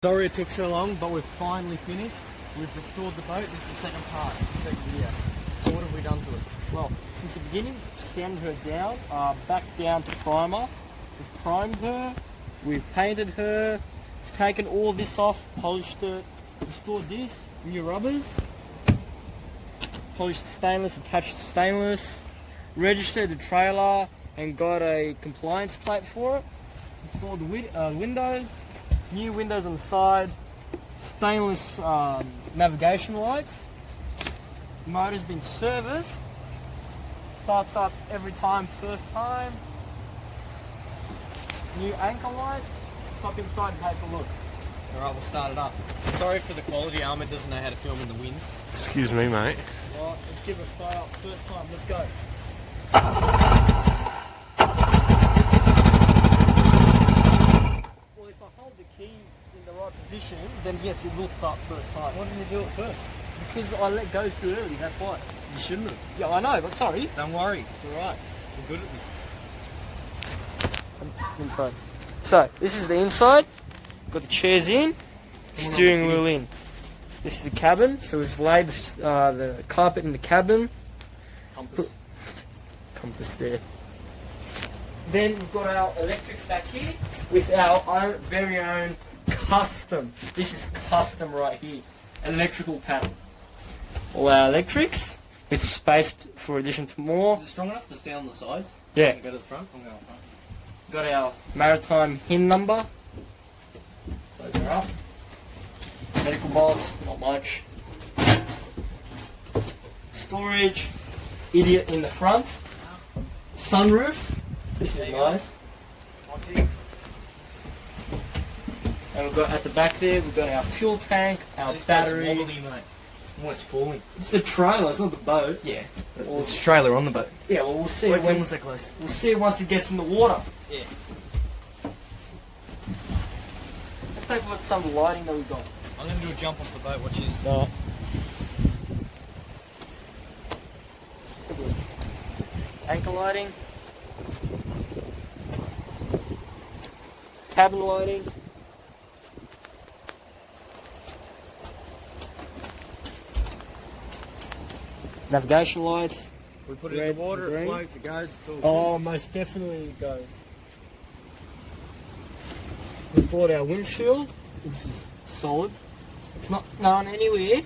Sorry it took so long, but we've finally finished. We've restored the boat. This is the second part, the second video. So what have we done to it? Well, since the beginning, sanded her down, back down to primer. We've primed her, we've painted her, we've taken all this off, polished it, restored this, new rubbers, polished the stainless, attached the stainless, registered the trailer and got a compliance plate for it, installed the windows, new windows on the side, stainless navigation lights, motor's been serviced, starts up every time, first time, new anchor lights, stop inside and take a look. Alright, we'll start it up. Sorry for the quality, Ahmed doesn't know how to film in the wind. Excuse me, mate. Alright, let's give it a start up, first time, let's go. Well, if I hold the key in the right position, then yes, it will start first time. Why didn't you do it first? Because I let go too early, that's why. You shouldn't have. Yeah, I know, but sorry. Don't worry, it's alright. We're good at this. Inside. So, this is the inside. Got the chairs in, steering wheel in. This is the cabin, so we've laid the carpet in the cabin. Compass there. Then we've got our electrics back here with our very own custom. This is custom right here. Electrical panel. All our electrics. It's spaced for addition to more. Is it strong enough to stay on the sides? Yeah. Go to the front? I'm going to the front. Got our maritime HIN number. Close her up. Medical box, not much. Storage. Idiot in the front. Sunroof. This is nice. And we've got at the back there, we've got our fuel tank, our battery. Wobbly, mate. Almost falling. It's the trailer, it's not the boat. Yeah. Well, it's a trailer on the boat. Yeah, well, we'll see. Wait, when was that close? We'll see once it gets in the water. Yeah. Let's take a look at some of the lighting that we've got. I'm going to do a jump off the boat, watch this. No. Anchor lighting. Cabin lighting. Navigation lights. We put it in the water, it floats, it goes, it's all Oh, most definitely it goes. We've bought our windshield. This is solid. It's not going anywhere.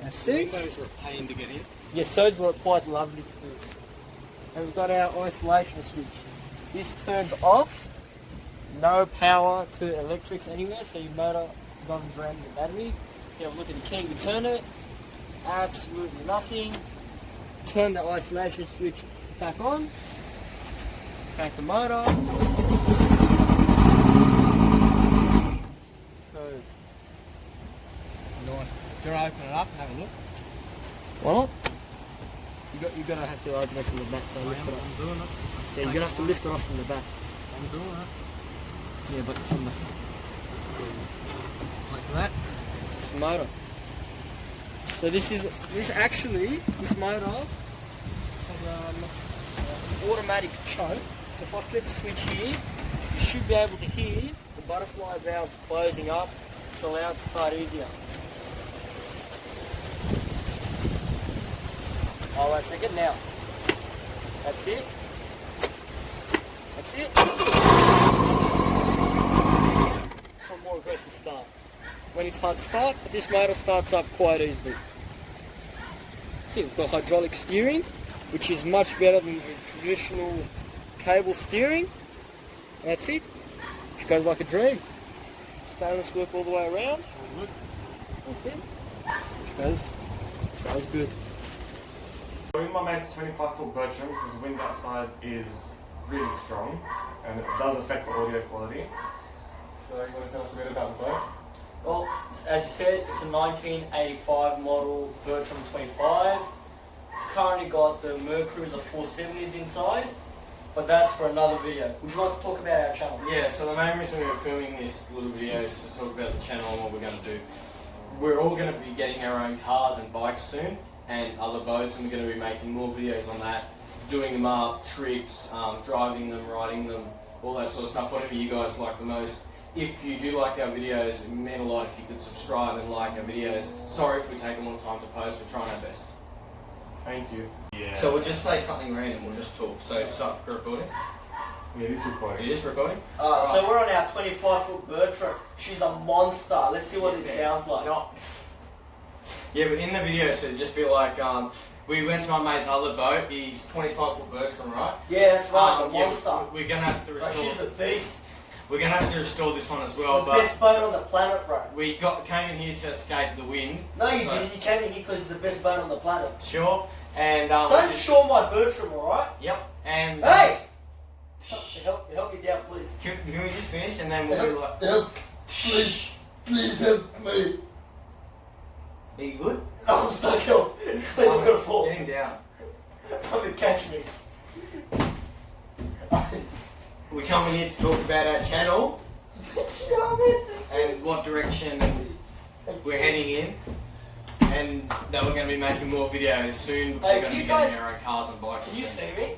Our The seats. windows are a pain to get in. Yes, those were quite lovely to do. And we've got our isolation switch. This turns off. No power to electrics anywhere, so your motor doesn't drain the battery. You have a look at the key, we turn it. Absolutely nothing. Turn the isolation switch back on. Crank the motor. Goes. Nice. Do you want to open it up and have a look? Why not? You're gonna have to open it from the back. So lift it up. I'm doing it. Yeah, you're gonna have to lift it off from the back. I'm doing it. Yeah, but from the Like that. motor. So this motor has an automatic choke. So if I flip the switch here, you should be able to hear the butterfly valves closing up to allow it to start easier. Oh, wait a second now. That's it. That's it. For a more aggressive start. When it's hard start, this motor starts up quite easily. See, we've got hydraulic steering, which is much better than the traditional cable steering. And that's it. It goes like a dream. Stainless work all the way around. That's it. Goes good. In my mate's 25-foot Bertram, because the wind outside is really strong and it does affect the audio quality. So you want to tell us a bit about the boat? Well, as you said, it's a 1985 model Bertram 25. It's currently got the Mercruiser 470s inside, but that's for another video. Would you like to talk about our channel? Yeah, so the main reason we were filming this little video is to talk about the channel and what we're going to do. We're all going to be getting our own cars and bikes soon, and other boats, and we're going to be making more videos on that, doing them up, tricks, driving them, riding them, all that sort of stuff, whatever you guys like the most. if you do like our videos, it would mean a lot if you could subscribe and like our videos. Sorry if we take a long time to post, we're trying our best. Thank you. Yeah. So we'll just say something random, we'll just talk. So start recording. Yeah, it is recording. It is recording? So we're on our 25-foot bird trap. She's a monster. Let's see what it sounds like. Yeah, but in the video, so it'd just be like, we went to my mate's other boat. He's 25-foot Bertram, right? Yeah, that's right. The monster. We're gonna have to Bro, restore. she's a beast. We're gonna have to restore this one as well. The But best boat on the planet, bro. we came in here to escape the wind. No, you didn't. You came in here because it's the best boat on the planet. Sure. And Don't shore my Bertram, alright? Yep. And Hey! Help me down, please. can we just finish and then we'll be like. Help, please help me. Are you good? No, I'm stuck. Help. Please, I'm gonna fall. Get him down. I'm gonna catch me. We come in here to talk about our channel and what direction we're heading in, and that we're going to be making more videos soon because Hey, we're going to you be getting guys- our own cars and bikes. Can you soon. see me?